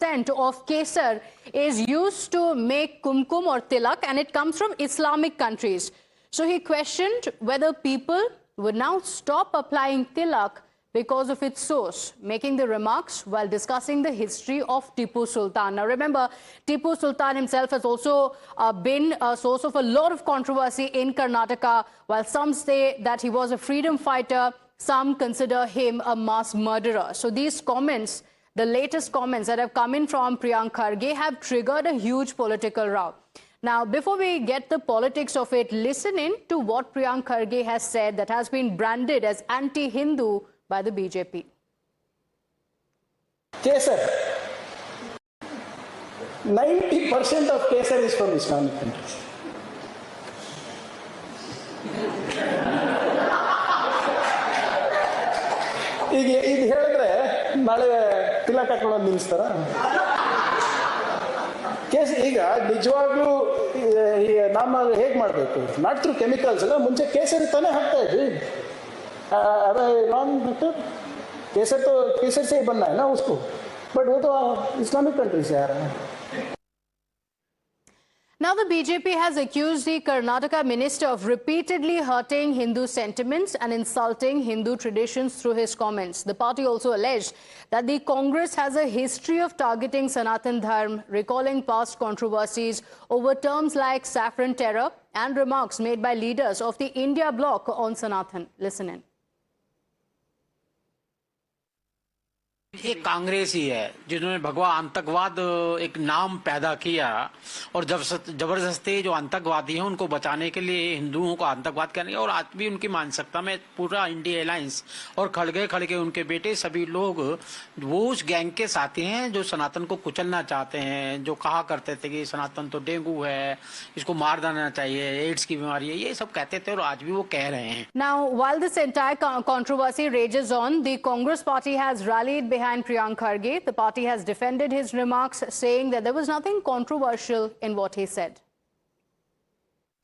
of kesar is used to make kumkum or tilak, and it comes from Islamic countries. So he questioned whether people would now stop applying tilak because of its source, making the remarks while discussing the history of Tipu Sultan. Now remember, Tipu Sultan himself has also been a source of a lot of controversy in Karnataka. While some say that he was a freedom fighter, some consider him a mass murderer. So these comments, the latest comments that have come in from Priyank Kharge, have triggered a huge political row. Now, before we get the politics of it, listen in to what Priyank Kharge has said that has been branded as anti-Hindu by the BJP. Kesar. 90% of Kesar is from Islamic countries. ಈಗ ಇದು ಹೇಳಿದ್ರೆ ನಾಳೆ ತಿಲಕ ಹಾಕೊಳ್ಳೋದು ನಿಲ್ಲಿಸ್ತಾರ? Case ಈಗ ನಿಜವಾಗ್ಲೂ ನಮ್ಮ ಹೇಗೆ ಮಾಡಬೇಕು? ನಾಟ್ ಥ್ರೂ ಕೆಮಿಕಲ್ಸ್ ಅಲ್ಲ, ಮುಂಚೆ ಕೇಸರಿ ತಾನೇ ಹಾಕ್ತಾ ಇದ್ವಿ. लॉन्ग केसर से ही बनना है ना उसको, बट वो तो इस्लामिक कंट्री से आ रहा है. Now the BJP has accused the Karnataka minister of repeatedly hurting Hindu sentiments and insulting Hindu traditions through his comments. The party also alleged that the Congress has a history of targeting Sanatan Dharma, recalling past controversies over terms like saffron terror and remarks made by leaders of the India bloc on Sanatan. Listen in. ये कांग्रेस ही है जिन्होंने भगवा आतंकवाद एक नाम पैदा किया, और जब जबरदस्ती जो आतंकवादी हैं उनको बचाने के लिए हिंदुओं को आतंकवाद करने, और आज भी उनकी मानसिकता में पूरा इंडिया अलायंस और खड़गे उनके बेटे सभी लोग वो उस गैंग के साथी हैं जो सनातन को कुचलना चाहते हैं, जो कहा करते थे कि सनातन तो डेंगू है, इसको मार देना चाहिए, एड्स की बीमारी है, ये सब कहते थे और आज भी वो कह रहे हैं. Now, while this entire controversy rages on, the Congress party has rallied behind Priyank Kharge. The party has defended his remarks, saying that there was nothing controversial in what he said.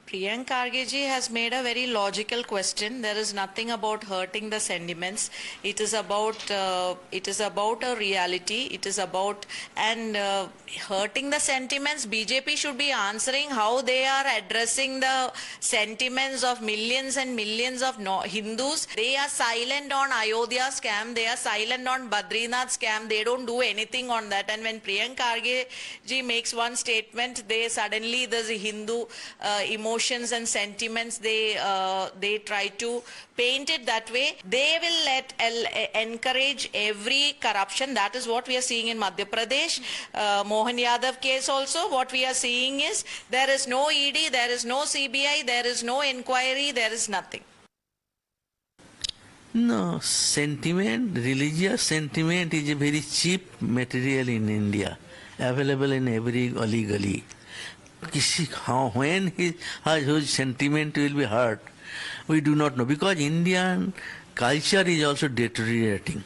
Priyank Kharge ji has made a very logical question. There is nothing about hurting the sentiments. It is about a reality. It is about hurting the sentiments. BJP should be answering how they are addressing the sentiments of millions and millions of Hindus. They are silent on Ayodhya scam. They are silent on Badrinath scam. They don't do anything on that. And when Priyank Kharge ji makes one statement, they suddenly there's a Hindu emotions and sentiments, they try to paint it that way. They will encourage every corruption. That is what we are seeing in Madhya Pradesh. Mohan Yadav case also, what we are seeing is there is no ED, there is no CBI, there is no inquiry, there is nothing. No, sentiment, religious sentiment is a very cheap material in India, available in every gully. When his sentiment will be hurt, we do not know, because Indian culture is also deteriorating.